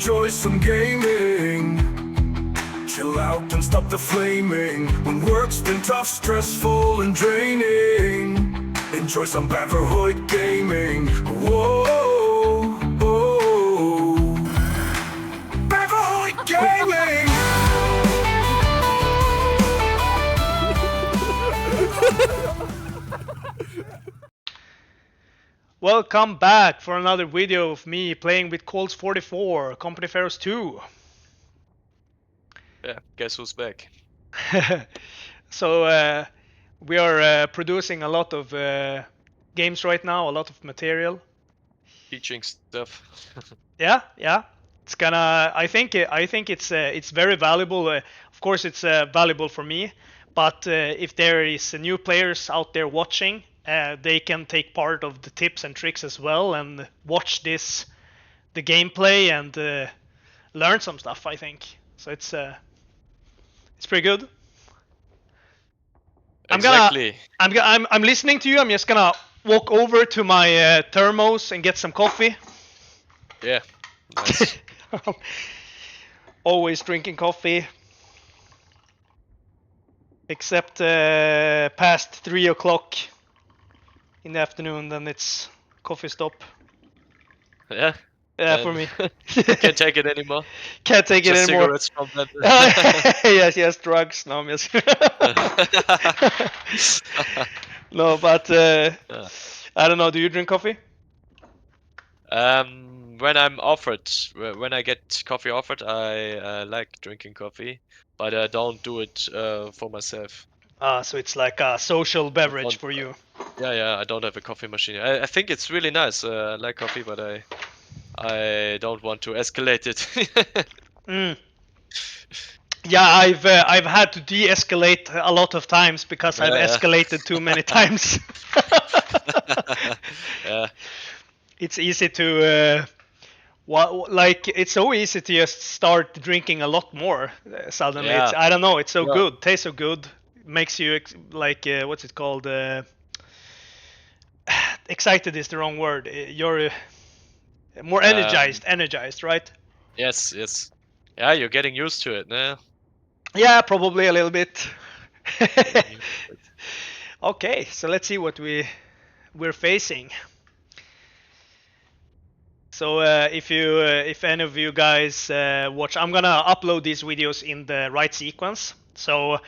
enjoy some gaming. Chill out and stop the flaming. When work's been tough, stressful and draining, enjoy some Baverhoid gaming. Whoa, oh, Baverhoid gaming. Welcome back for another video of me playing with COH2 Company Pharaohs 2. Yeah, guess who's back? So we are producing a lot of games right now, a lot of material. Teaching stuff. Yeah. It's gonna. I think it's very valuable. Of course, it's valuable for me. But if there is new players out there watching, they can take part of the tips and tricks as well and watch the gameplay and learn some stuff. I think so. It's pretty good. Exactly. I'm listening to you. I'm just gonna walk over to my thermos and get some coffee. Yeah, nice. Always drinking coffee, except past 3 o'clock in the afternoon. Then it's coffee stop. Yeah. Yeah, for me. Can't take it anymore. Can't take Just it anymore. cigarettes from that. yes, drugs. No, yes. No, but I don't know. Do you drink coffee? When I'm offered, when I get coffee offered, I like drinking coffee, but I don't do it for myself. So it's like a social beverage for you. Yeah, I don't have a coffee machine. I think it's really nice. I like coffee, but I don't want to escalate it. Yeah, I've had to de-escalate a lot of times because I've escalated too many times. Yeah. It's easy to it's so easy to just start drinking a lot more suddenly. Yeah. I don't know, it's so Yeah. good, tastes so good, makes you like what's it called? Excited is the wrong word. You're more energized, right? Yes. Yeah, you're getting used to it, no? Yeah, probably a little bit. Okay, so let's see what we're facing. So if any of you guys watch, I'm gonna upload these videos in the right sequence. So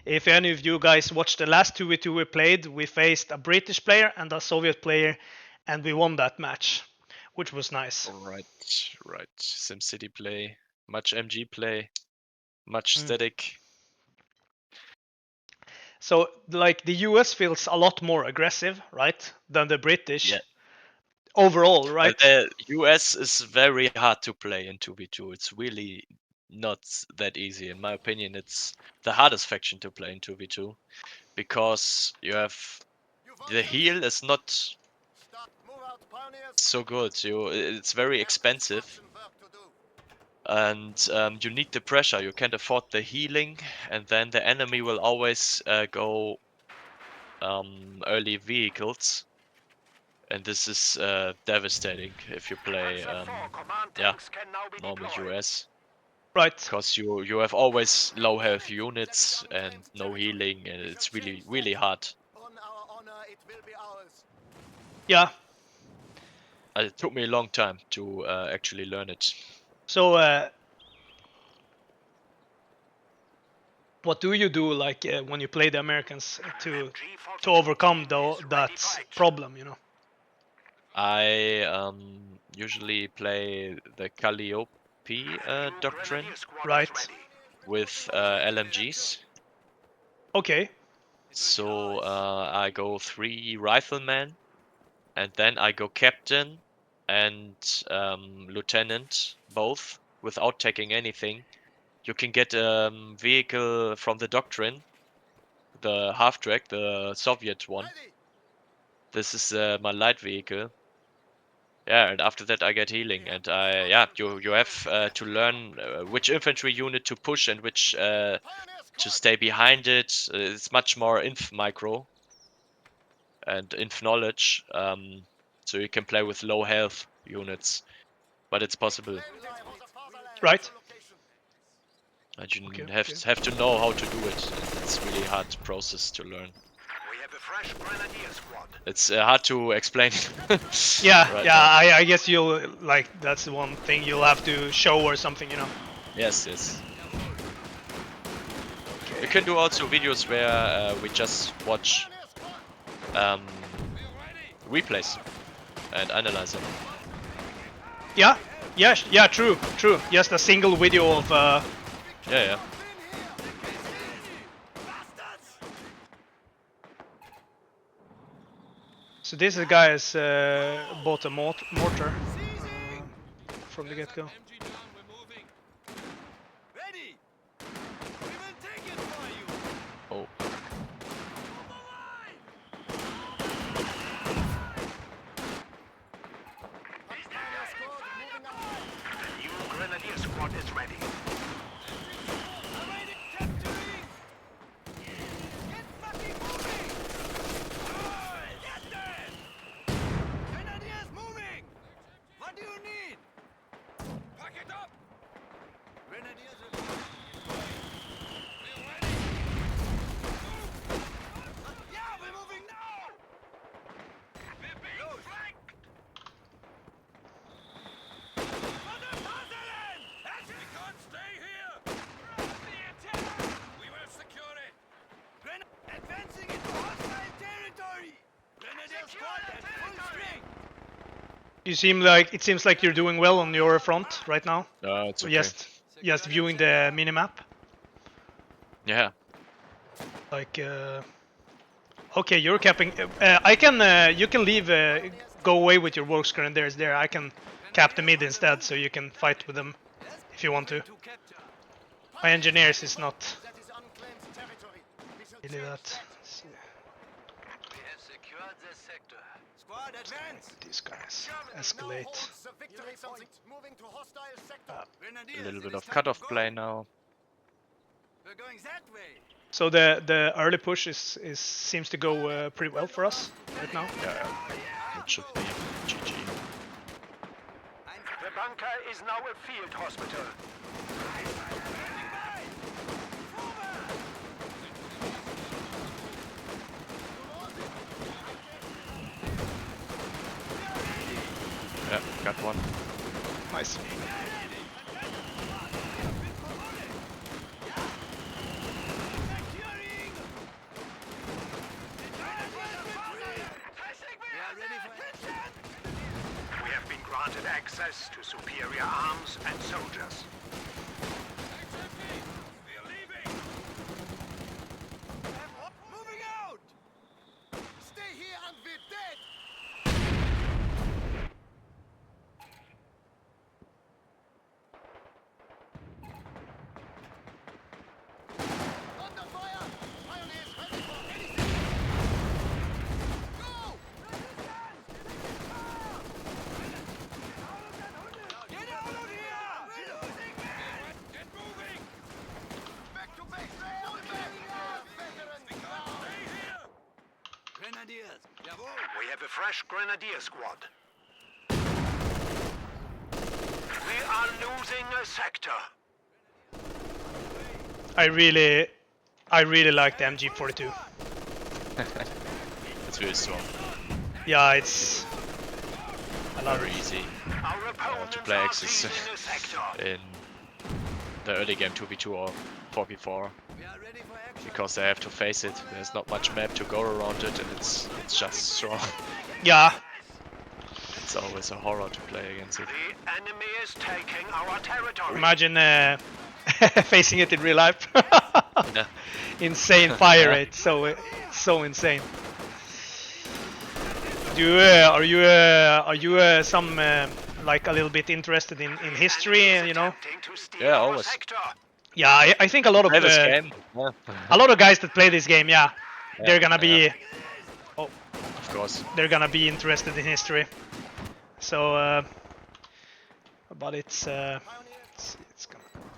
if any of you guys watched the last 2v2 we played, we faced a British player and a Soviet player, and we won that match, which was nice. Right. SimCity play, much MG play, much static. So like the US feels a lot more aggressive, right, than the British. Yeah. Overall, right? The US is very hard to play in 2v2. It's really not that easy. In my opinion, it's the hardest faction to play in 2v2 because you have the heal is not so good. It's very expensive, and you need the pressure. You can't afford the healing, and then the enemy will always go early vehicles. And this is devastating if you play normal US. Right. Because you have always low health units and no healing, and it's really hard. Yeah. It took me a long time to actually learn it. So what do you do like when you play the Americans to overcome that problem, you know? I usually play the Calliope doctrine, right, with LMGs. Okay. So I go 3 riflemen, and then I go captain and lieutenant, both, without taking anything. You can get a vehicle from the doctrine, the half-track, the Soviet one. This is my light vehicle. Yeah, and after that I get healing, and you have to learn which infantry unit to push and which to stay behind it. It's much more inf micro and inf knowledge, so you can play with low health units, but it's possible. Right. And you Okay, have to know how to do it. And it's really hard process to learn. We have a fresh grenadier squad. It's hard to explain. Yeah, right yeah. now. I guess you'll like that's the one thing you'll have to show or something, you know. Yes, yes. We can do also videos where we just watch replays and analyze them. Yeah, yeah, yeah. True, true. Just a single video of. Yeah. So this guy has bought a mortar from the get-go. Oh. The new grenadier squad is ready. It seems like you're doing well on your front right now. It's So okay. just viewing the minimap. Yeah. Like, okay, you're capping. You can leave. Go away with your works grenadiers there. I can cap the mid instead, so you can fight with them if you want to. My engineers is not really that. These guys escalate. A little bit of cutoff play now. So the early push seems to go pretty well for us right now. Yeah. It should be GG. The bunker is now a field hospital. Yeah, got one. Nice. We have been granted access to superior arms and soldiers. We have a fresh grenadier squad. We are losing a sector. I really like the MG42. It's really strong. Yeah, it's. I love Very it. easy Our opponents to play are Axis seizing a sector. in the early game 2v2 or 4v4. Because they have to face it. There's not much map to go around it, and it's just strong. Yeah. It's always a horror to play against it. The enemy is taking our territory. Imagine facing it in real life. Yeah. Insane fire rate, so insane. Are you some like a little bit interested in history? You know? Attempting to steal Yeah, our always. sector. Yeah, I think a lot of Play this game. Yeah. a lot of guys that play this game, yeah, they're gonna be Of course. they're gonna be interested in history. So, but it's gonna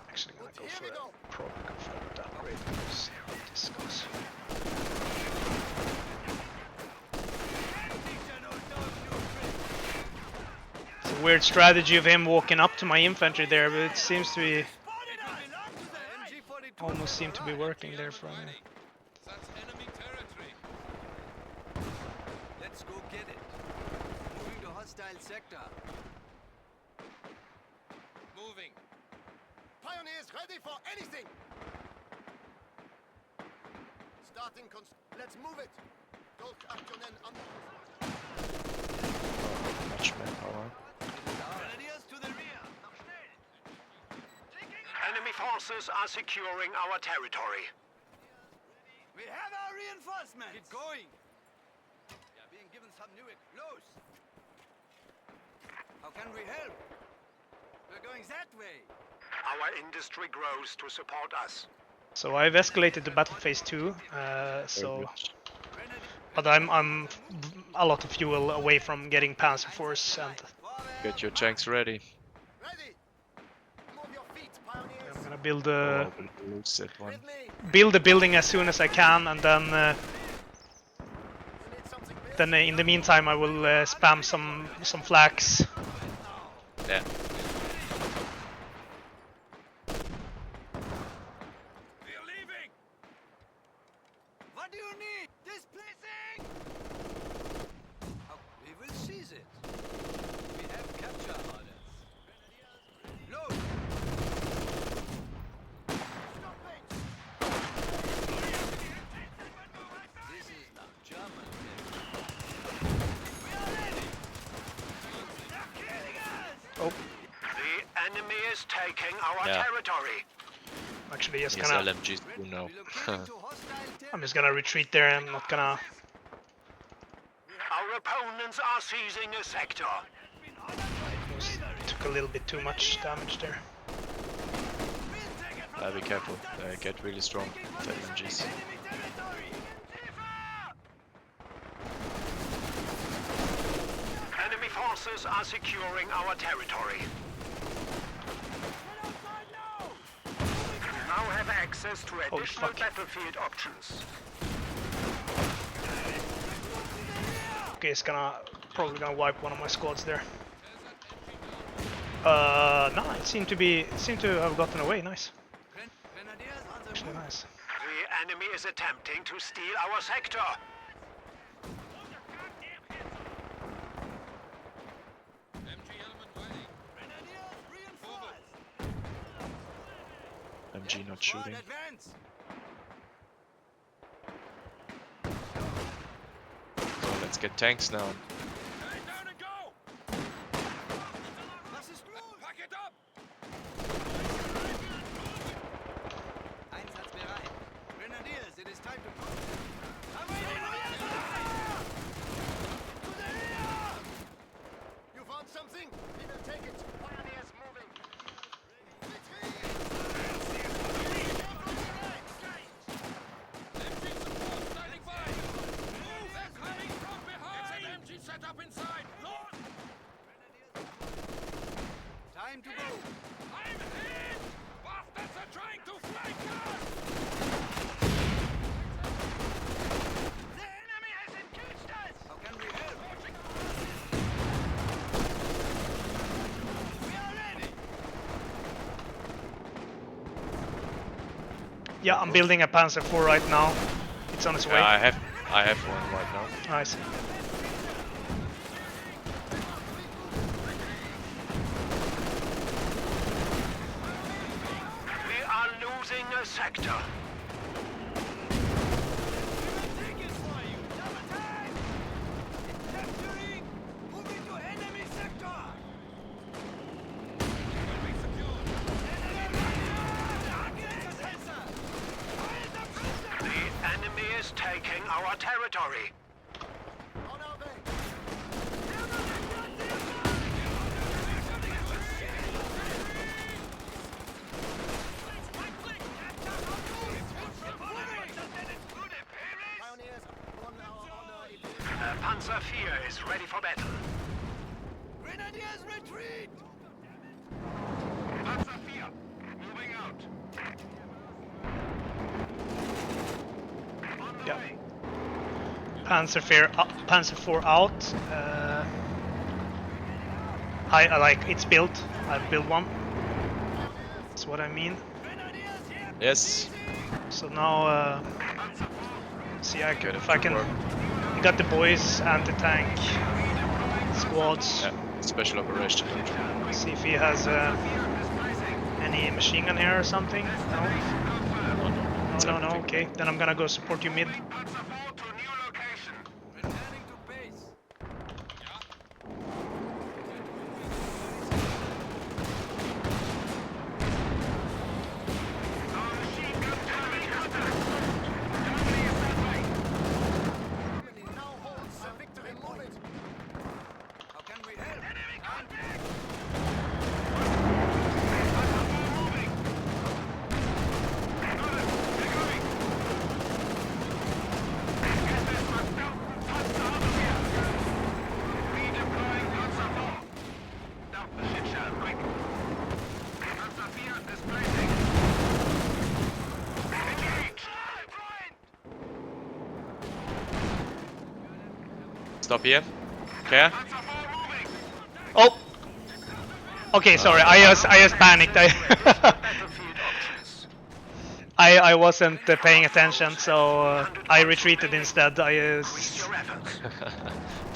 actually gonna go for a probably go for that upgrade. See how this goes. So weird strategy of him walking up to my infantry there, but it seems to be almost seem to be working there for me. That's enemy territory. Let's go get it. Moving to hostile sector. Moving. Pioneers ready for anything! Starting let's move it! Durchaktionen an... Much manpower. Grenadiers to the rear. Enemy forces are securing our territory. We have our reinforcements. Get going. We are being given some new close. How can we help? We're going that way. Our industry grows to support us. So I've escalated to battle phase 2. But I'm a lot of fuel away from getting Panzer Force, and Get your tanks ready. Ready! Move your feet, pioneers! I'm gonna build Oh, we'll lose that one. With me! build the building as soon as I can, and then You need something built? in the meantime I will spam some flags. Yeah. We are leaving. What do you need? Displacing. Oh, we will seize it. We have capture orders. Load. This is not German. We are ready. They're killing us. Oh, The enemy is taking our Yeah. territory. actually just Yes, gonna LMGs do know. Relocating to hostile I'm just gonna retreat there. I'm not gonna. Our opponents are seizing a sector. Took a little bit too much damage there. Be careful. They get really strong with LMGs. Enemy forces are securing our territory. We now have access to Oh, additional fuck. battlefield options. Okay, it's probably gonna wipe one of my squads there. No, it seemed to have gotten away. Nice, Grenadiers on the actually move. nice. The enemy is attempting to steal our sector. MG element ready. Grenadiers reinforced. MG not shooting. Advance. So let's get tanks now. Turn down and go. Was ist los? Pack it up. Einsatzbereit. Grenadiers, it is time to move. To the rear. You found something? We will take it. Pioneers moving. MG support standing by. They're coming from behind. Get an MG set up inside. Time to go. I'm hit. Bastards are trying to flank us. The enemy has engaged us. How can we help? We are ready. Yeah, I'm building a Panzer 4 right now. It's on its way. I have one right now. Nice. We are losing a sector. Take it for you. Double time. Capturing. Moving to enemy sector. Will be secured. The enemy is taking our territory. On our way. Pioneers, on our honor. Panzer IV is ready for battle. Grenadiers retreat. Panzer IV, moving out. On the Yeah. way. Panzer 4 out. I like it's built. I've built one. That's what I mean. Yes. So now, see, I can, Get if it I to can. work. You got the boys, anti-tank, squads. Yeah. Special operation. See if he has any machine gun here or something. No, No, no. It's no. everything. Okay, then I'm gonna go support you mid. Returning to base. How can we help? Stop here. Care? Oh. Okay, sorry. I just panicked. I wasn't paying attention, so I retreated instead.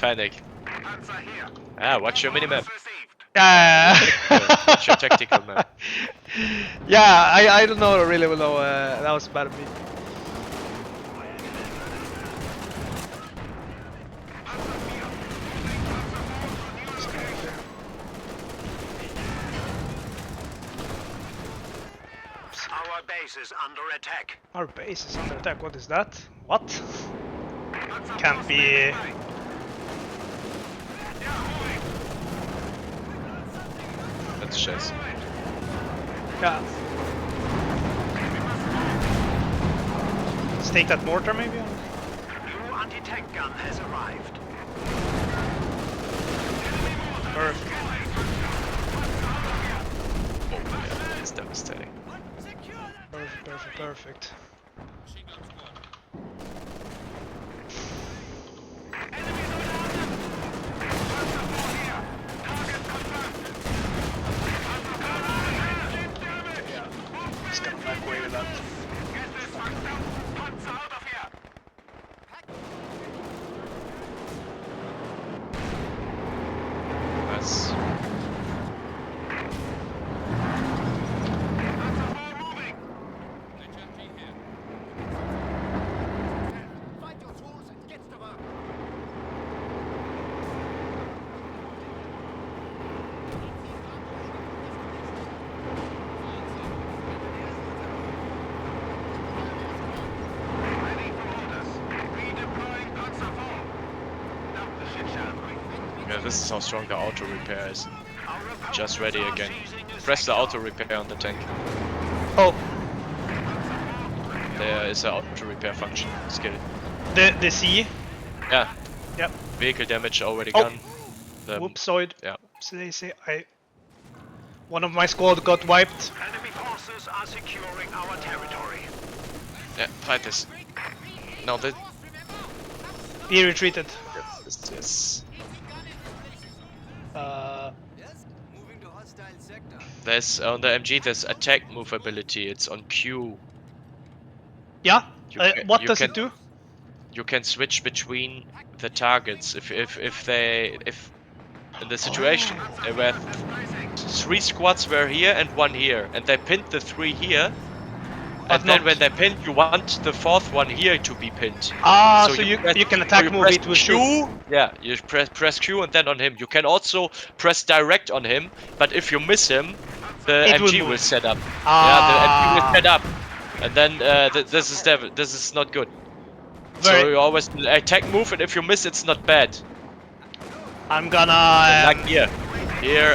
Panic. Ah, watch your minimap. Watch your tactical map. Yeah, I don't know really know. That was bad of me. Our base is under attack. Our base is under attack. What is that? What? Can't be. That's chess. Yeah. Let's take that mortar maybe. New anti-tank gun has arrived. Perfect. Oh yeah, it's devastating. Perfect. Just gonna back away with that. Nice. Yeah, this is how strong the auto repair is. Just ready again. Press the auto repair on the tank. Oh, There is an auto repair function. Skill. the C. Yeah. Yep. Vehicle damage already Oh. gone. The, Whoopsoid. Yeah. So they say one of my squad got wiped. Enemy forces are securing our territory. Yeah. Fight this. No, this. He retreated. Yes. Yes? Moving to hostile sector. There's on the MG. There's attack move ability. It's on Q. Yeah. You What you does can- it do? You can switch between the targets if in the situation where 3 squads were here and 1 here, and they pinned the 3 here. But And then not- when they pin, you want the 4th one here to be pinned. Ah, So so you press- can attack you move press it with Q. Yeah, you press Q and then on him. You can also press direct on him, but if you miss him, the It will MG will move. set up. Ah. Yeah, the MG will set up, and then this is not good. So you always attack move, and if you miss, it's not bad. I'm gonna. Like here,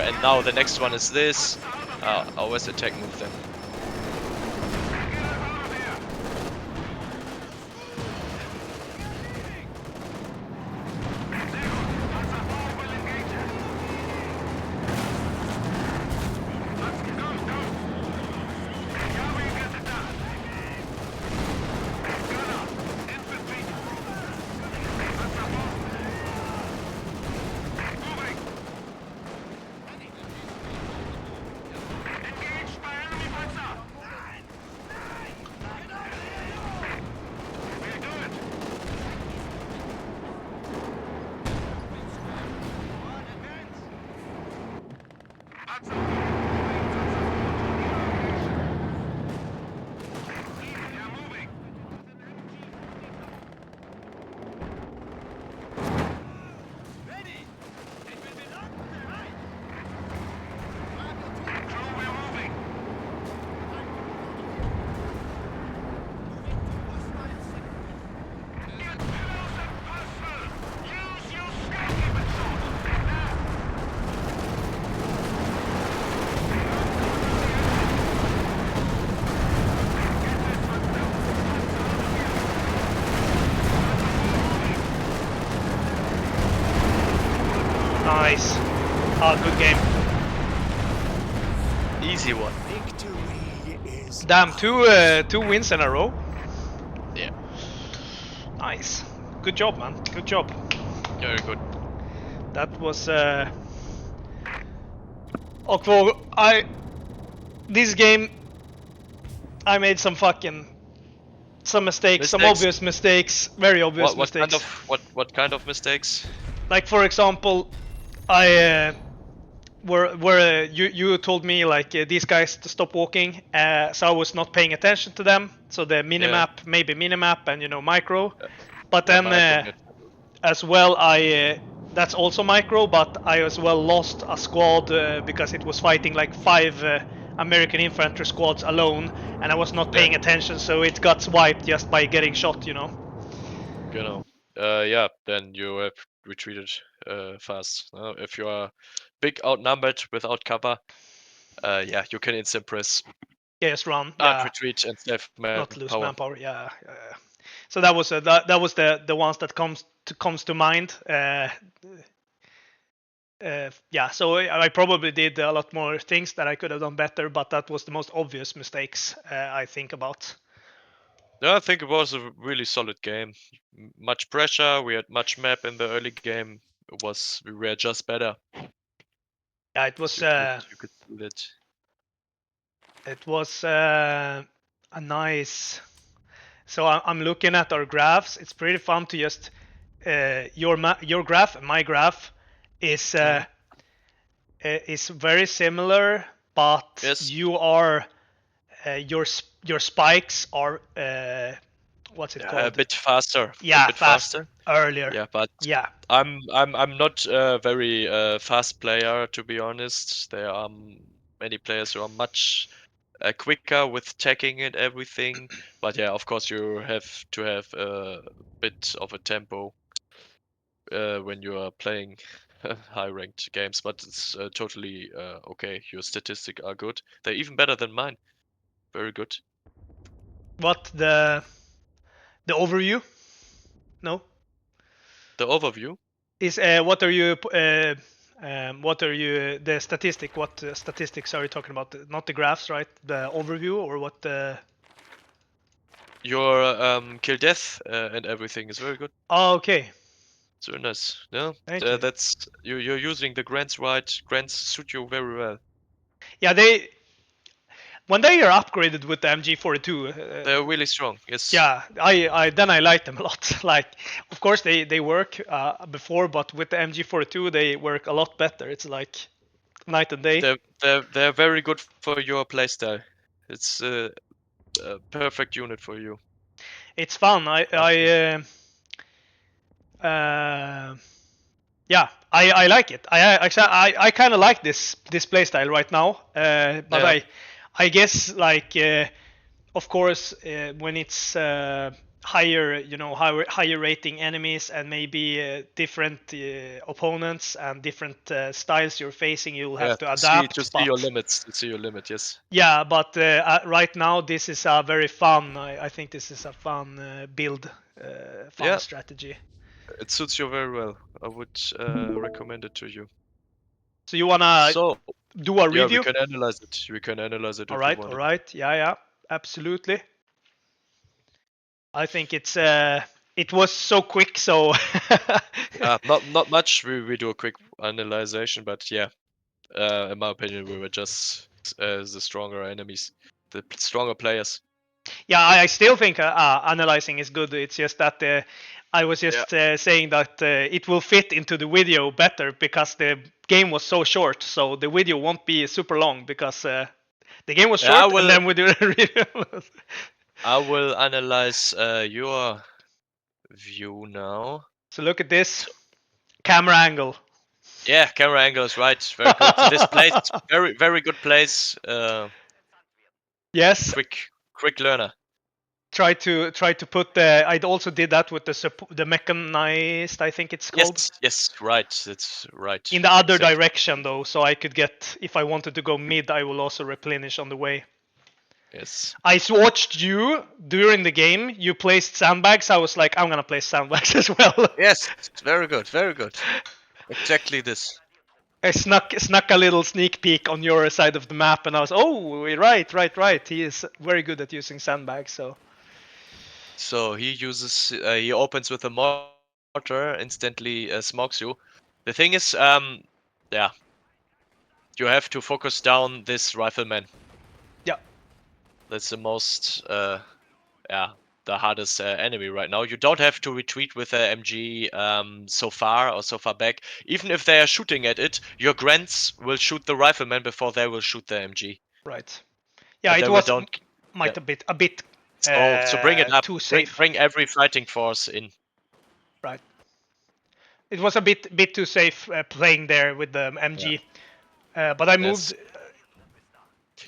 and now the next one is this. Always attack move then. Nice. Ah, good game. Easy one. Victory is Damn, two wins in a row. Yeah, Nice. Good job, man. Good job. very good. That was this game I made some mistakes, some Mistakes? obvious mistakes, very obvious What kind mistakes. of what kind of mistakes? Like for example, I you told me like these guys to stop walking, so I was not paying attention to them. So the minimap, maybe minimap and micro, but Yeah, then micro net. as well I that's also micro, but I as well lost a squad because it was fighting like 5 American infantry squads alone, and I was not Yeah, paying attention, so it got wiped just by getting shot. genau. Yeah, then you have retreated fast. If you are big outnumbered without cover, yeah, you can instant press Yeah, just run. and Yeah, retreat and save not lose manpower. manpower. Yeah, yeah. So that was that was the ones that comes to mind. Yeah, so I probably did a lot more things that I could have done better, but that was the most obvious mistakes I think about. Yeah, I think it was a really solid game. Much pressure. We had much map in the early game. We were just better. Yeah, it was You could see that. a nice. So I'm looking at our graphs. It's pretty fun to just your graph and my graph is is very similar, but Yes. you are your spikes are what's it A called? bit faster. Yeah, A bit fast faster. earlier. Yeah, but Yeah, I'm not a very fast player, to be honest. There are many players who are much quicker with tagging and everything. But yeah, of course you have to have a bit of a tempo when you are playing high ranked games. But it's totally okay. Your statistics are good. They're even better than mine. Very good. what the overview? No, The overview. is what are you the statistic? What statistics are you talking about? Not the graphs, right? The overview or what? Your kill death and everything is very good. Oh, okay. It's very nice. Yeah, Thank you. that's you're using the grants right. Grants suit you very well. Yeah, when they are upgraded with the MG42, They're really strong. Yes. yeah, I then I like them a lot. Like, of course they work before, but with the MG42 they work a lot better. It's like night and day. They're very good for your playstyle. It's a perfect unit for you. It's fun. Yeah, I like it. I kind of like this playstyle right now. But Yeah. I guess like of course when it's higher higher rating enemies and maybe different opponents and different styles you're facing, you'll Yeah. have to adapt. To see But your limits. To see your limit. Yes. yeah, but right now this is a very fun. I think this is a fun build, fun Yeah. strategy. It suits you very well. I would recommend it to you. So you wanna So do a yeah, review? we can analyze it. We can analyze it All if you right, want all it. right. Yeah, absolutely. I think it was so quick, so Not much. We do a quick analyzation, but yeah, in my opinion, we were just the stronger enemies, the stronger players. yeah, I still think analyzing is good. It's just that I was Yeah. just saying that it will fit into the video better because the game was so short. So the video won't be super long because the game was Yeah, short, and then we do a review. I will analyze your view now. So look at this camera angle. Yeah, camera angle is right. Very good. This place, very good place. Yes, Quick learner. try to put the. I also did that with the mechanized. I think it's called. Yes, right. That's right. In the other Exactly. direction though, so I could get, if I wanted to go mid, I will also replenish on the way. Yes. I watched you during the game. You placed sandbags. I was like, I'm gonna place sandbags as well. Yes. Very good. Very good. Exactly this. I snuck a little sneak peek on your side of the map, and I was, oh, right. He is very good at using sandbags. So he opens with a mortar, instantly smokes you. The thing is, yeah, you have to focus down this rifleman. Yeah. That's the most, yeah, the hardest enemy right now. You don't have to retreat with a MG so far or so far back. Even if they are shooting at it, your grants will shoot the rifleman before they will shoot the MG. Right. Yeah, And it they will was don't. Yeah. might a bit So bring it up. too Bring safe. bring every fighting force in. Right. It was a bit too safe playing there with the MG. But I moved. Yes.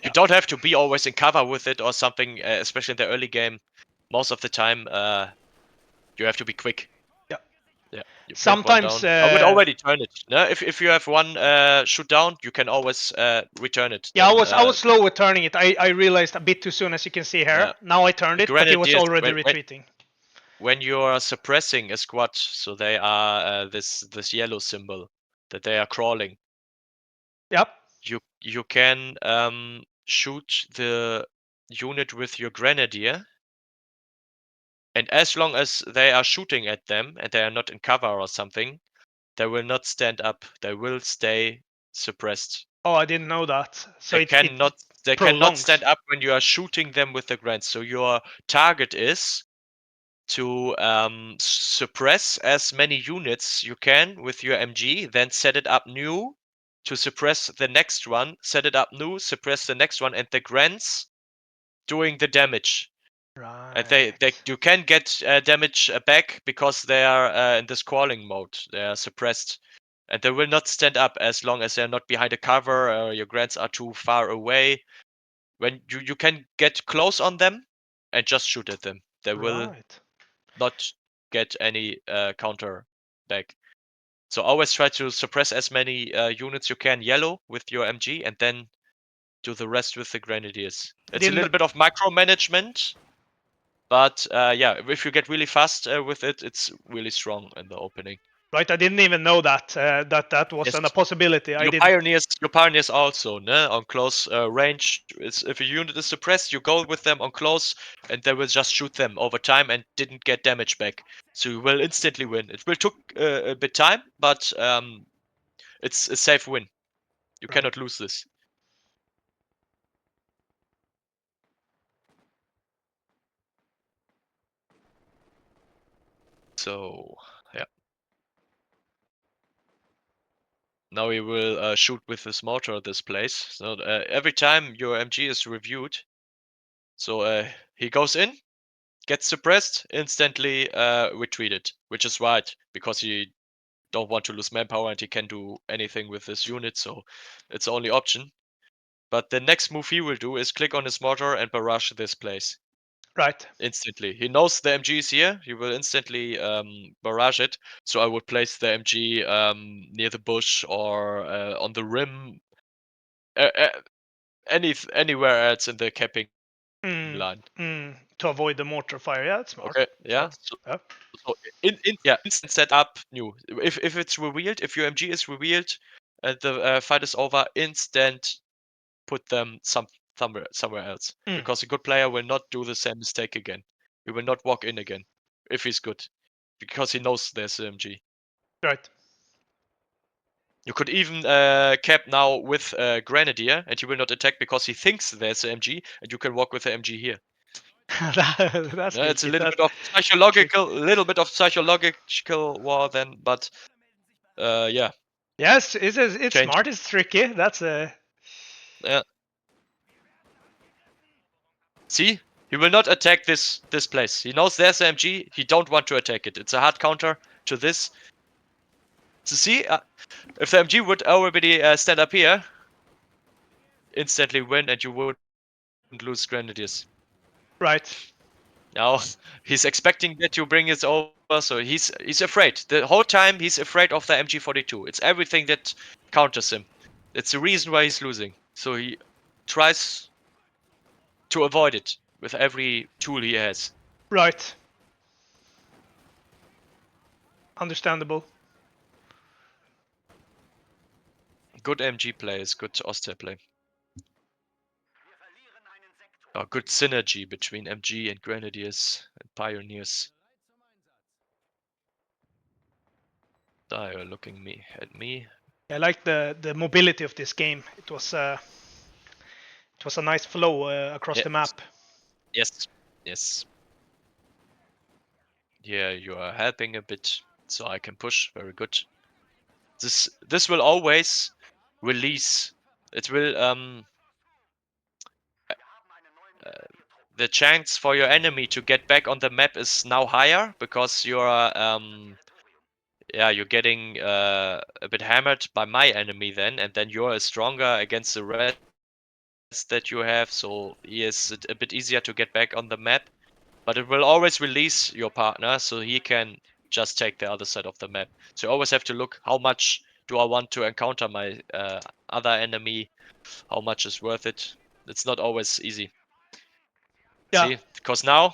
You don't have to be always in cover with it or something, especially in the early game. Most of the time, you have to be quick. Yeah. Yeah, you print one Sometimes. down. I would already turn it. No, if you have one shoot down, you can always return it. Yeah, Then I was slow with turning it. I realized a bit too soon, as you can see here. yeah, Now I turned the it, but he was grenadiers already retreating. when you are suppressing a squad, so they are this yellow symbol that they are crawling. Yep. You can shoot the unit with your grenadier. And as long as they are shooting at them and they are not in cover or something, they will not stand up. They will stay suppressed. Oh, I didn't know that. So They it cannot prolongs. stand up when you are shooting them with the grants. So your target is to suppress as many units you can with your MG, then set it up new to suppress the next one, set it up new, suppress the next one, and the grants doing the damage. They Right. you can get damage back because they are in this crawling mode. They are suppressed, and they will not stand up as long as they are not behind a cover or your grants are too far away. When you can get close on them and just shoot at them, they will Right. not get any counter back. So always try to suppress as many units you can yellow with your MG, and then do the rest with the grenadiers. I It's a didn't. little bit of micromanagement. But yeah, if you get really fast with it, it's really strong in the opening. Right. I didn't even know that that Yes, wasn't a possibility. I your didn't. pioneers also, ne? On close range. If a unit is suppressed, you go with them on close, and they will just shoot them over time and didn't get damage back. So you will instantly win. It will took a bit time, but it's a safe win. You Right. cannot lose this. So yeah. Now we will shoot with this mortar this place. So every time your MG is reviewed, so he goes in, gets suppressed, instantly retreated, which is right because he don't want to lose manpower and he can do anything with this unit, so it's the only option. But the next move he will do is click on his mortar and barrage this place Right. instantly. He knows the MG is here. He will instantly barrage it. So I would place the MG near the bush or on the rim, anywhere else in the capping line. To avoid the mortar fire. Yeah, that's smart. Okay, yeah. Smart. So, Yeah. so in yeah, instant setup new. If it's revealed, if your MG is revealed, and the fight is over, instant put them somewhere else because a good player will not do the same mistake again. He will not walk in again if he's good because he knows there's an MG. Right. You could even cap now with Grenadier, and he will not attack because he thinks there's an MG, and you can walk with the MG here. That's Yeah, it's a tricky. little That's bit of psychological war then, but yeah, yes. It's change. smart. It's tricky. That's a. Yeah. See, he will not attack this place. He knows there's MG. He don't want to attack it. It's a hard counter to this. So see, if the MG would already stand up here, instantly win, and you wouldn't lose grenadiers. Right. Now he's expecting that you bring it over, so he's afraid. The whole time he's afraid of the MG42. It's everything that counters him. It's the reason why he's losing. So he tries to avoid it with every tool he has. Right. Understandable. Good MG play is good Austria play. Or good synergy between MG and Grenadiers and Pioneers. You're looking at me. I like the mobility of this game. It was a nice flow across the map. Yes. Yes. Yeah, you are helping a bit, so I can push. Very good. This will always release. It will the chance for your enemy to get back on the map is now higher because you're you're getting a bit hammered by my enemy then, and then you're stronger against the rest that you have, so he is a bit easier to get back on the map. But it will always release your partner, so he can just take the other side of the map. So you always have to look, how much do I want to encounter my other enemy? How much is worth it? It's not always easy. Yeah. See, because now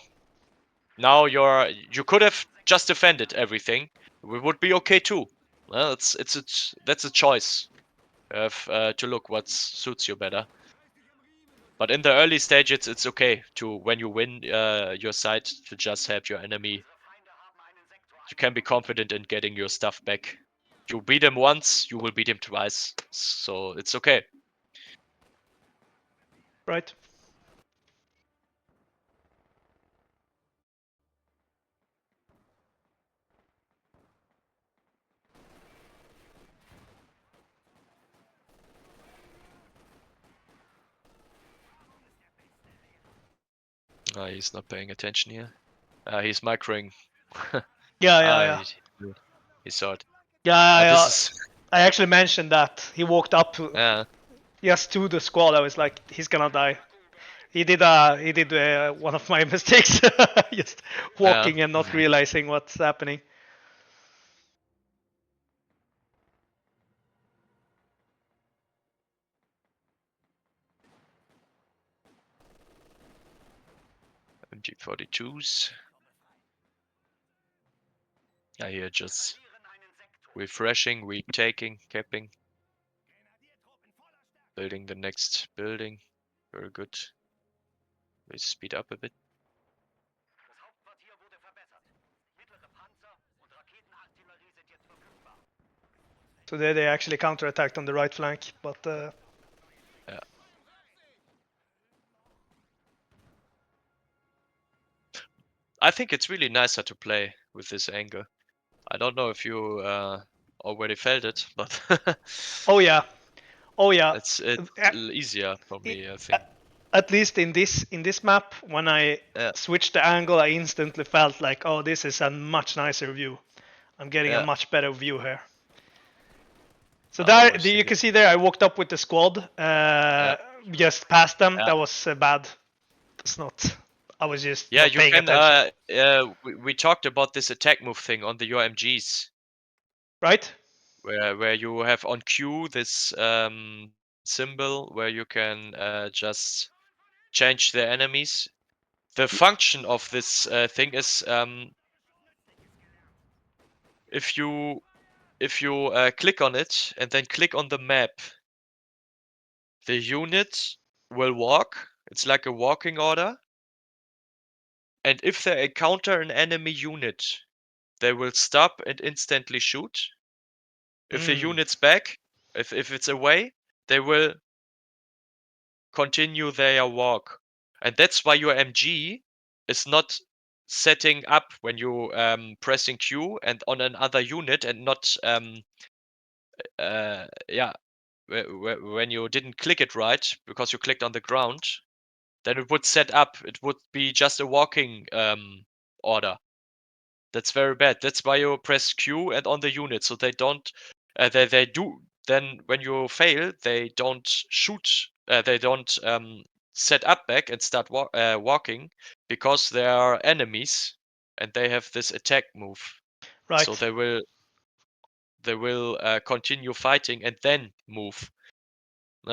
you could have just defended everything. We would be okay too. Well, that's a choice. You have to look what suits you better. But in the early stage, it's okay to, when you win your side, to just help your enemy. You can be confident in getting your stuff back. You beat him once, you will beat him twice. So it's okay. Right. He's not paying attention here. He's microing. Yeah. He saw it. Yeah, This is I actually mentioned that he walked up yeah. just to the squad. I was like, he's gonna die. He did one of my mistakes, just walking and not realizing what's happening. MG42s. Here just refreshing, retaking, capping, building the next building. Very good. We speed up a bit. So there they actually counterattacked on the right flank, but Yeah. I think it's really nicer to play with this angle. I don't know if you already felt it, but oh yeah, it's easier for me, I think. At least in this map, when I Yeah. switched the angle, I instantly felt like, oh, this is a much nicer view. I'm getting a Yeah. much better view here. So I there, always you think can see there, I walked up with the squad, just past them. Yeah. That was bad. That's not. I was just Yeah, not you paying can. attention. We talked about this attack move thing on the UMGs, Right? where you have on Q this symbol where you can just change the enemies. The function of this thing is if you click on it and then click on the map, the unit will walk. It's like a walking order. And if they encounter an enemy unit, they will stop and instantly shoot. If the unit's back, if it's away, they will continue their walk. And that's why your MG is not setting up when you pressing Q and on another unit, and not yeah, when you didn't click it right because you clicked on the ground, then it would set up. It would be just a walking order. That's very bad. That's why you press Q and on the unit, so they don't. They do. Then when you fail, they don't shoot. They don't set up back and start walking, because they are enemies and they have this attack move. Right. So they will continue fighting and then move.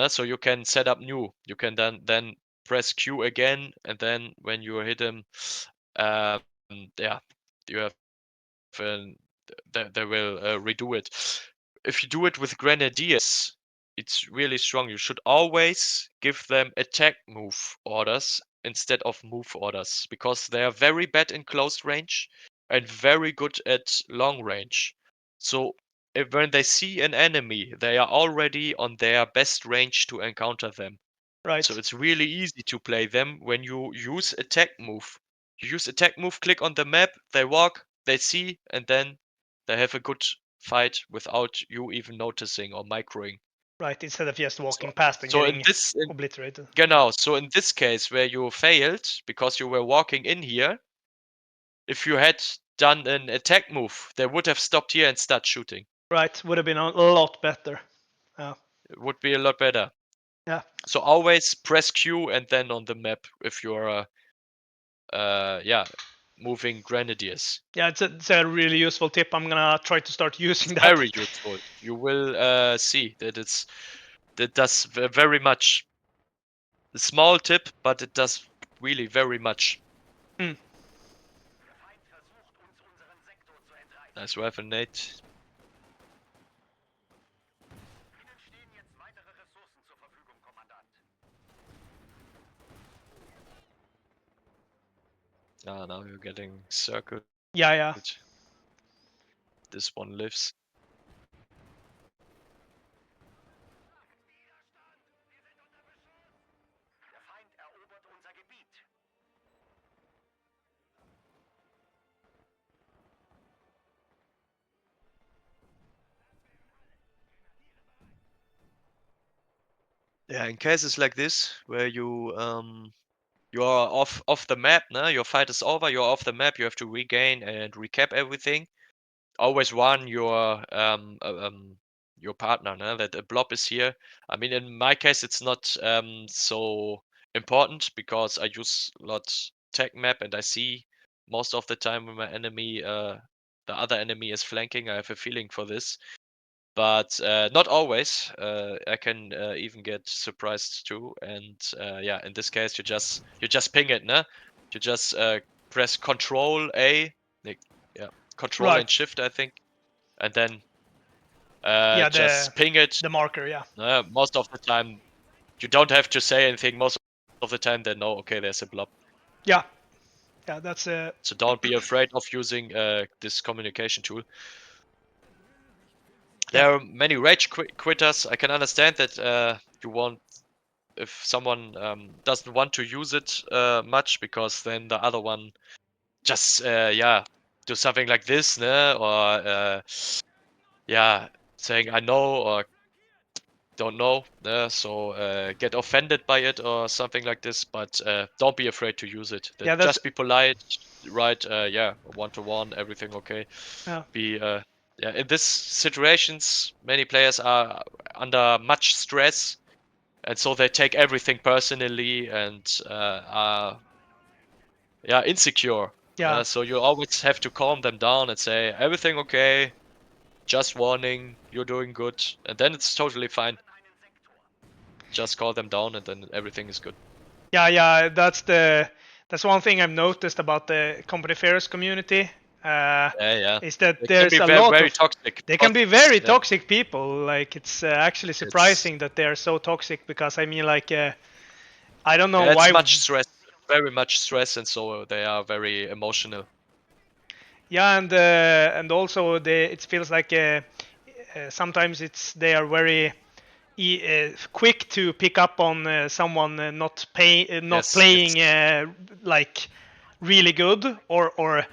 So you can set up new. You can then press Q again, and then when you hit him, yeah, you have they will redo it. If you do it with grenadiers, it's really strong. You should always give them attack move orders instead of move orders because they are very bad in close range and very good at long range. So when they see an enemy, they are already on their best range to encounter them. Right. So it's really easy to play them when you use attack move. You use attack move, click on the map, they walk, they see, and then they have a good fight without you even noticing or microing. Right. Instead of just So, walking past and so in getting this, obliterated. genau, so in this case where you failed because you were walking in here, if you had done an attack move, they would have stopped here and start shooting. Right. Would have been a lot better. It would be a lot better. Yeah. So always press Q and then on the map if you're yeah, moving grenadiers. Yeah, it's a really useful tip. I'm gonna try to start using that. Very useful. You will see that that does very much. A small tip, but it does really very much. Mm. Nice weapon, Nate. Ihnen stehen jetzt weitere Ressourcen zur Verfügung, Kommandant. Ah, now you're getting circled. Yeah, yeah. This one lives. Der Feind erobert unser Gebiet. Yeah, in cases like this where you are off the map, no? Your fight is over, you're off the map, you have to regain and recap everything. Always warn your partner, no? That a blob is here. I mean, in my case, it's not so important because I use a lot tech map and I see most of the time when my enemy, the other enemy is flanking. I have a feeling for this, but not always. I can even get surprised too. And yeah, in this case, you just ping it, no? You just press Control A, like, yeah, Control and Right. Shift, I think, and then Yeah, just ping it. the marker. Yeah. Most of the time, you don't have to say anything. Most of the time, they know, okay, there's a blob. Yeah. Yeah. That's a. So don't be afraid of using this communication tool. Yeah. There are many rage quitters. I can understand that you want if someone doesn't want to use it much because then the other one just yeah do something like this, né? Or yeah, saying I know or don't know, so get offended by it or something like this. But don't be afraid to use it. Yeah. That's. Just be polite, right? Yeah, 1-to-1, everything okay. Yeah. Be yeah. In these situations, many players are under much stress, and so they take everything personally and are yeah insecure. Yeah. So you always have to calm them down and say everything okay, just warning, you're doing good, and then it's totally fine. Just calm them down, and then everything is good. Yeah. Yeah. That's one thing I've noticed about the company affairs community. Yeah. Is that They can there's be a very, lot very of toxic. they can be very Yeah. toxic people. Like it's actually surprising that they're so toxic because I mean like I don't know Yeah, it's why. much stress, very much stress, and so they are very emotional. Yeah, and also it feels like sometimes they are very quick to pick up on someone not Yes, playing yes, like really good or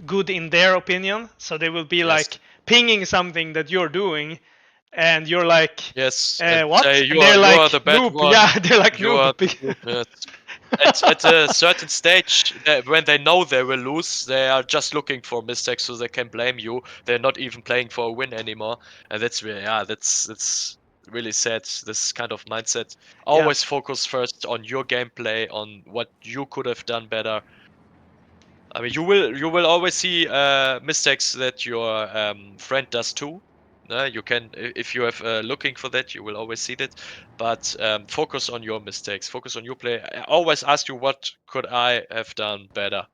good in their opinion. So they will be yes, like pinging something that you're doing, and you're like, yes, and what? say And they're you are like the bad noob. one. Yeah, they're like You are noob. the noob. Yes. At a certain stage, when they know they will lose, they are just looking for mistakes so they can blame you. They're not even playing for a win anymore, and that's really, yeah, that's really sad. This kind of mindset. Yeah, Always focus first on your gameplay, on what you could have done better. I mean, you will always see mistakes that your friend does too. You can if you have looking for that, you will always see that. But focus on your mistakes. Focus on your play. I always ask you, what could I have done better?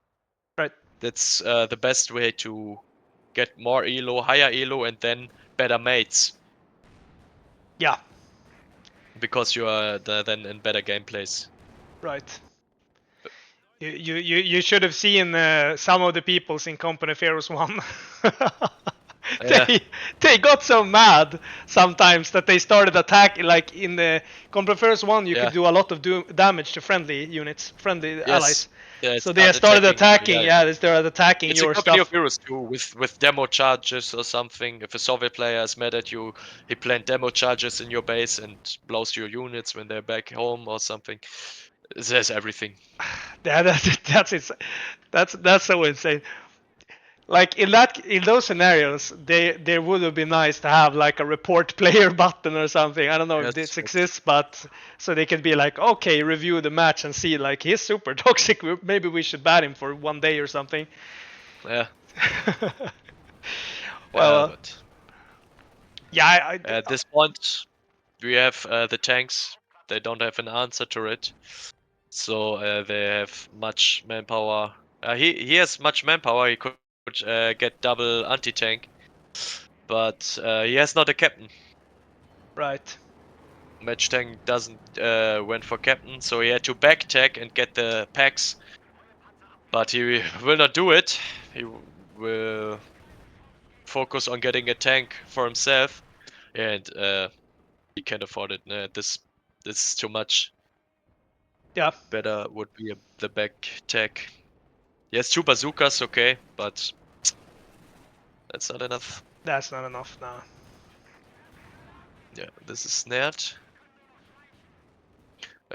right. That's the best way to get more elo, higher elo, and then better mates. Yeah, because you are then in better gameplays. Right. You should have seen some of the peoples in Company Pharaohs 1. Yeah. They got so mad sometimes that they started attacking. Like in the Company Pharaohs 1, you Yeah. could do a lot of damage to friendly units, friendly allies. Yeah, So they started attacking. Yeah, they started attacking It's a your Company of stuff. Heroes too, with demo charges or something. If a Soviet player is mad at you, he plant demo charges in your base and blows your units when they're back home or something. There's everything. Yeah, that's it. That's so insane. Like in those scenarios, there would have been nice to have like a report player button or something. I don't know if Yes, this yes. exists, but so they can be like, okay, review the match and see like he's super toxic. Maybe we should ban him for 1 day or something. Yeah, Well, yeah, but yeah, at this point, we have the tanks. They don't have an answer to it, so they have much manpower. He has much manpower. He could get double anti-tank, but he has not a captain. right. Match tank doesn't went for captain, so he had to back tech and get the packs. But he will not do it. He will focus on getting a tank for himself, and he can't afford it. This is too much. Yeah, Better would be the back tech. He has 2 bazookas, okay, but that's not enough. that's not enough now. Yeah, this is snared.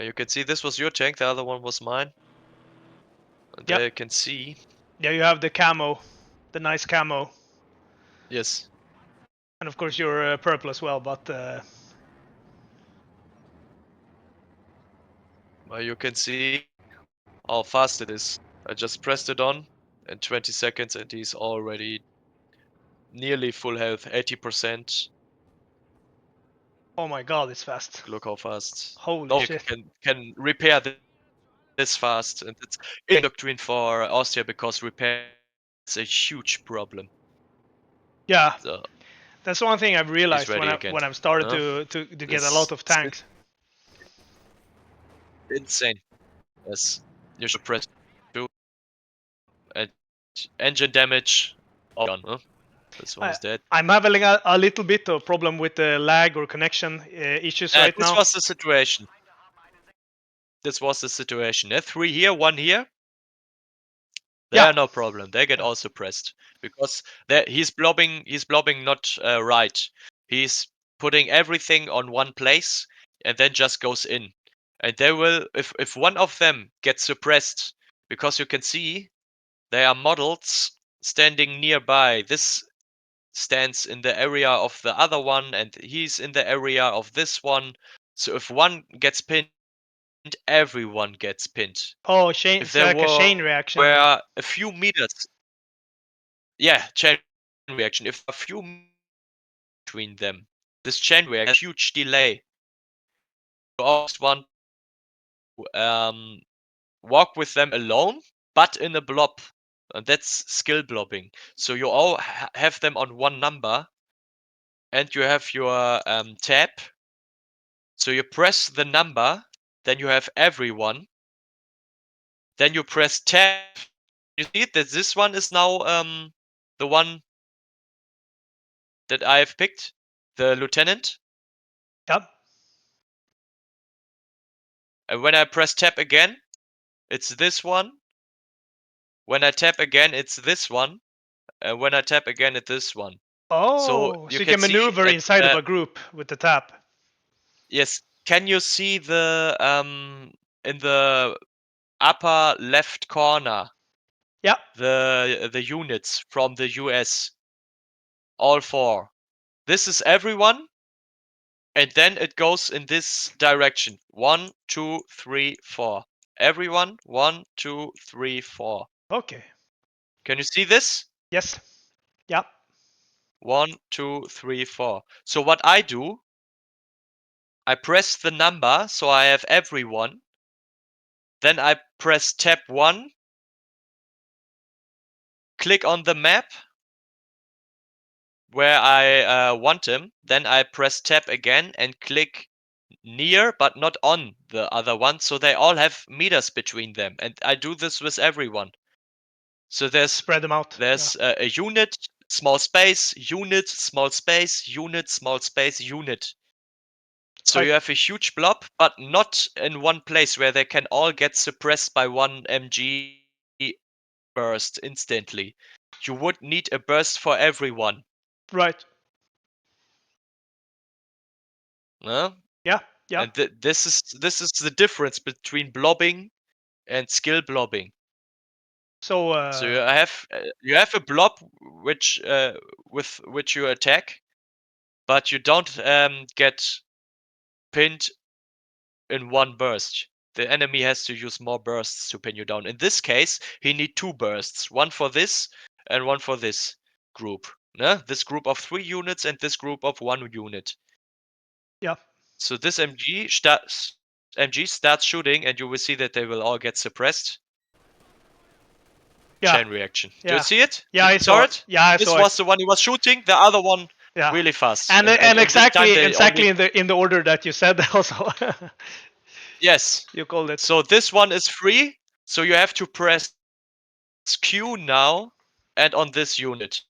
You can see this was your tank, the other one was mine. And Yep. there you can see. Yeah, you have the camo, the nice camo, Yes. and of course you're purple as well. But You can see how fast it is. I just pressed it on in 20 seconds and he's already nearly full health, 80%. oh my god, it's fast. Look how fast. Holy No, you shit. can repair this fast, and it's in doctrine for Austria because repair is a huge problem. Yeah, So that's one thing I've he's realized ready again. when I've started Huh? to get a lot This of is tanks. insane. Yes, you should press 2 and engine damage. All gone. Huh? This one I, is dead. I'm having a little bit of problem with the lag or connection issues right This now. was the situation. This was the situation. 3 here, 1 here. They Yeah. are no problem. They get also pressed because he's blobbing. He's blobbing not right. He's putting everything on one place and then just goes in. And they will, if one of them gets suppressed, because you can see there are models standing nearby. This stands in the area of the other one, and he's in the area of this one. So if one gets pinned, everyone gets pinned. Oh, chain. If It's there like a chain reaction. were a few meters, yeah, chain reaction. If a few between them, this chain reaction has huge delay. You always want to walk with them alone, but in a blob. And that's skill blobbing. So you all have them on one number, and you have your tab. So you press the number, then you have everyone. Then you press tab. You see that this one is now the one that I have picked, the lieutenant. Yep. And when I press tab again, it's this one. When I tap again, it's this one. And when I tap again, it's this one. So Oh, you so you can can see maneuver it. inside of a group with the tap. Yes. Can you see the in the upper left corner Yeah. the units from the US? All 4. This is everyone, and then it goes in this direction. 1, 2, 3, 4. Everyone. 1, 2, 3, 4. Okay. Can you see this? Yes. Yeah. 1, 2, 3, 4. So what I do, I press the number, so I have everyone. Then I press tab 1, click on the map where I want him. Then I press tab again and click near but not on the other one, so they all have meters between them. And I do this with everyone. So Spread them out. there's a unit, small space, unit, small space, unit, small space, unit. So Right. you have a huge blob, but not in one place where they can all get suppressed by one MG burst instantly. You would need a burst for everyone. Right. No? Yeah. Yeah. And this is the difference between blobbing and skill blobbing. So So you have a blob which with which you attack, but you don't get pinned in one burst. The enemy has to use more bursts to pin you down. In this case, he need two bursts, one for this and one for this group. Ne? This group of 3 units and this group of 1 unit. yeah. So this MG starts shooting, and you will see that they will all get suppressed. Yeah. Chain reaction. Do you Yeah. see it? Yeah, Did I you saw it? Yeah, I This saw was it. the one who was shooting. The other one Yeah. really fast. And And this time exactly they only in the order that you said also. yes. You called it. So this one is free. So you have to press Q now and on this unit.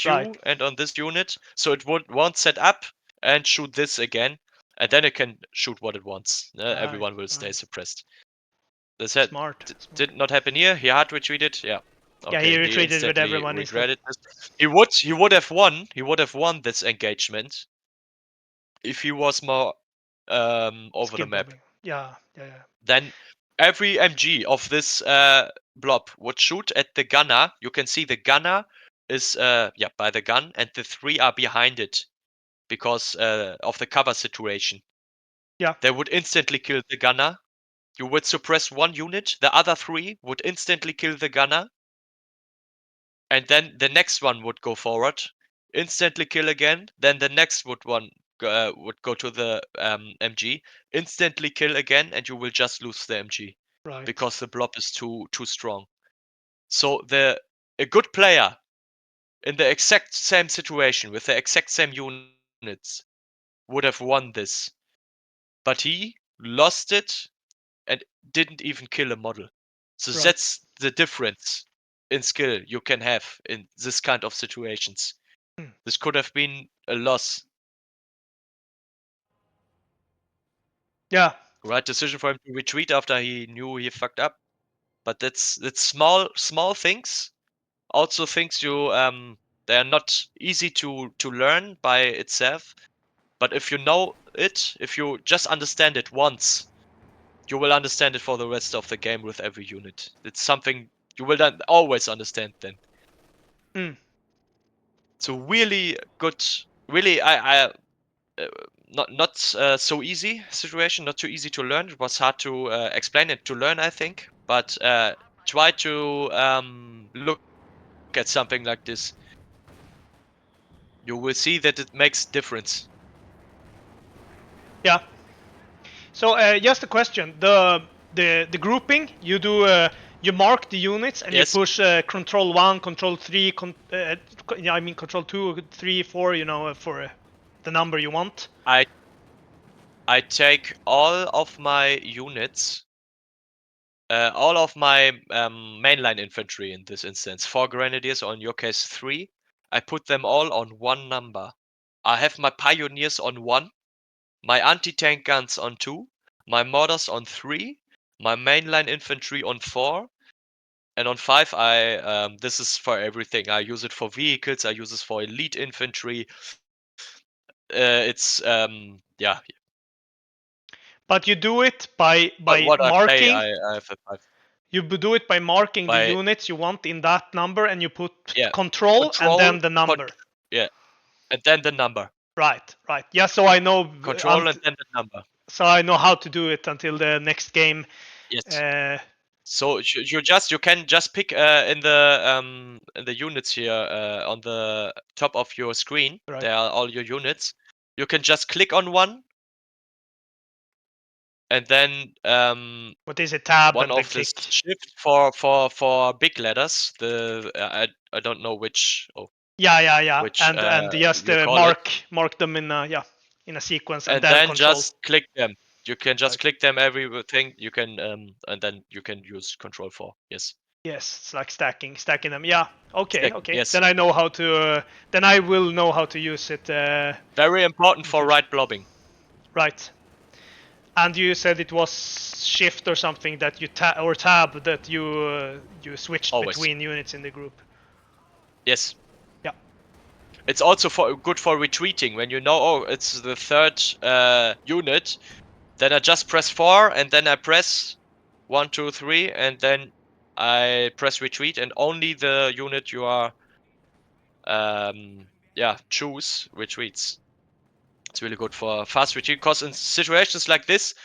Right. Q and on this unit. So it won't set up and shoot this again. And then it can shoot what it wants. Right. Everyone will stay Right. suppressed. This had Smart. Smart. did not happen here. He hard retreated. Yeah. Yeah, he Okay. He retreated with instantly everyone instead. regretted this. He would have won. He would have won this engagement if he was more over the Skill map. bombing. Yeah. Yeah. Yeah. Then every MG of this blob would shoot at the gunner. You can see the gunner is yeah by the gun, and the 3 are behind it because of the cover situation. Yeah. They would instantly kill the gunner. You would suppress 1 unit. The other 3 would instantly kill the gunner, and then the next one would go forward, instantly kill again. Then the next would go to the MG, instantly kill again, and you will just lose the MG Right. because the blob is too strong. So a good player in the exact same situation with the exact same units would have won this, but he lost it and didn't even kill a model. So Right. that's the difference in skill you can have in this kind of situations. Hmm. This could have been a loss. Yeah. Right decision for him to retreat after he knew he fucked up. But that's small things. Also things you they are not easy to learn by itself. But if you know it, if you just understand it once, you will understand it for the rest of the game with every unit. It's something you will then always understand then. Hmm. So really good, really I not so easy situation, not too easy to learn. It was hard to explain it to learn, I think. But try to look at something like this. You will see that it makes difference. Yeah. So just a question: the grouping you do, you mark the units and you Yes, push control 1, control 3, yeah, I mean control 2, 3, 4. You know, for the number you want. I take all of my units, all of my mainline infantry in this instance, 4 grenadiers, or in your case 3. I put them all on one number. I have my pioneers on 1, my anti-tank guns on 2, my mortars on 3, my mainline infantry on 4, and on 5 I this is for everything. I use it for vehicles, I use it for elite infantry. It's yeah, But you do it by what I play marking. I have a 5 You do it by marking the by units you want in that number, and you put yeah, control and control then the con- number. yeah, and then the number. Right. Right. Yeah. So I know. Control and then the number. So I know how to do it until the next game. Yes. Uh, So you can just pick in the units here on the top of your screen. right. There are all your units. You can just click on one, and then What is it? Tab one and then of this click. shift for big letters. The I don't know which Yeah. Yeah. Yeah. which And just you call it. mark them in. Yeah. in a sequence and And then then control. just click them. You can just Right. click them everything. You can and then you can use Control 4. Yes. Yes, it's like stacking them. Yeah. Okay. Stacking, Okay. yes. Then I know how to. Then I will know how to use it. Very important In for future. right blobbing. Right. And you said it was shift or something that you tab that you switched Always. between units in the group. Yes. Yeah. It's also good for retreating when you know, oh, it's the third unit. Then I just press 4 and then I press 1, 2, 3 and then I press retreat and only the unit you are choose retreats. It's really good for fast retreat because in situations like this,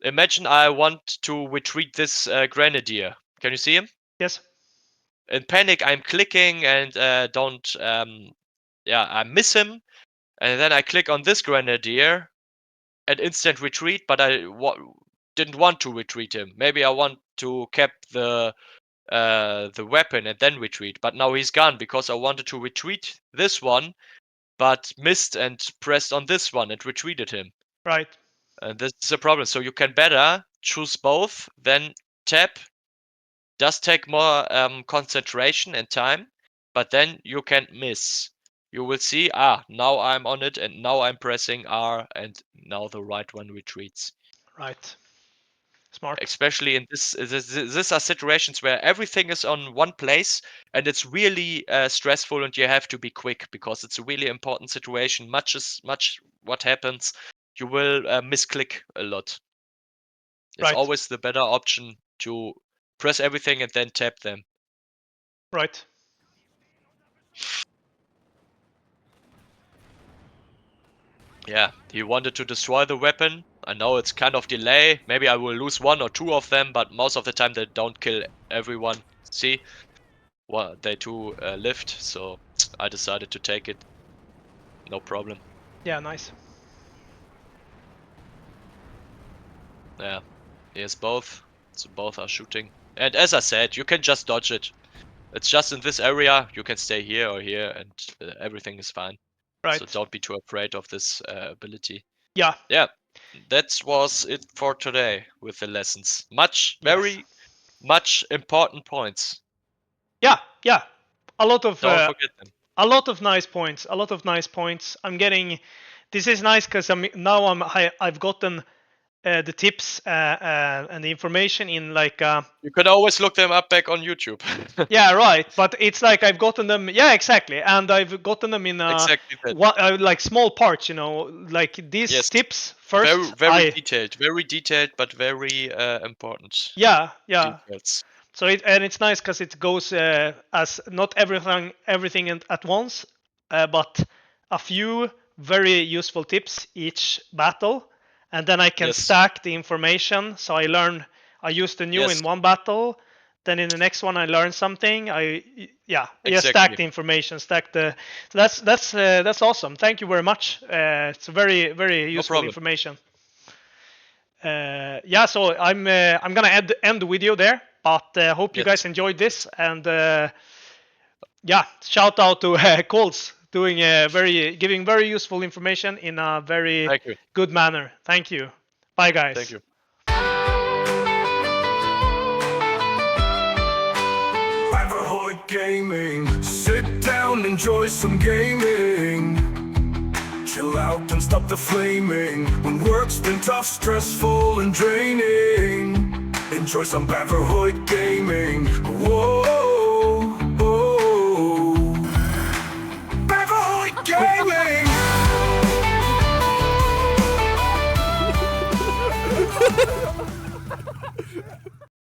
imagine I want to retreat this grenadier. Can you see him? Yes. In panic, I'm clicking and I miss him. And then I click on this grenadier and instant retreat, but I didn't want to retreat him. Maybe I want to keep the weapon and then retreat, but now he's gone because I wanted to retreat this one, but missed and pressed on this one and retreated him. Right. And this is a problem. So you can better choose both, then tap. Does take more concentration and time, but then you can't miss. You will see, now I'm on it and now I'm pressing R and now the right one retreats. Right. Smart. Especially in this are situations where everything is on one place and it's really stressful and you have to be quick because it's a really important situation. Much what happens, you will misclick a lot. It's Right. always the better option to press everything and then tap them. Right. Yeah, he wanted to destroy the weapon. I know it's kind of delay. Maybe I will lose 1 or 2 of them, but most of the time they don't kill everyone. See? Well, they too lived, so I decided to take it. No problem. Yeah. Nice. Yeah, here's both. So both are shooting. And as I said, you can just dodge it. It's just in this area. You can stay here or here and everything is fine. Right. So don't be too afraid of this ability. Yeah. Yeah, that was it for today with the lessons. Very much important points. Yeah. Yeah. A lot of Don't forget them. a lot of nice points. A lot of nice points. I'm getting. This is nice because I've gotten the tips and the information in like. You can always look them up back on YouTube. Yeah, right. But it's like I've gotten them. Yeah, exactly. And I've gotten them in Exactly that. like small parts. You know, like these Yes. tips first. Very detailed, but very important. Yeah, yeah. Details. So it's nice because it goes as not everything at once, but a few very useful tips each battle, and then I can Yes. stack the information. So I use the new Yes. in one battle, then in the next one I learn something. I stack Exactly. the information, stack the. So that's awesome. Thank you very much. It's very very useful problem. information. So I'm gonna end the video there, but hope you Yes. guys enjoyed this, and shout out to Colts doing giving very useful information in a very Thank you. good manner. Thank you. Bye guys. Thank you. Overhood Gaming. Sit down, enjoy some gaming. Chill out and stop the flaming. When work's been tough, stressful and draining, enjoy some Overhood Gaming. Whoa.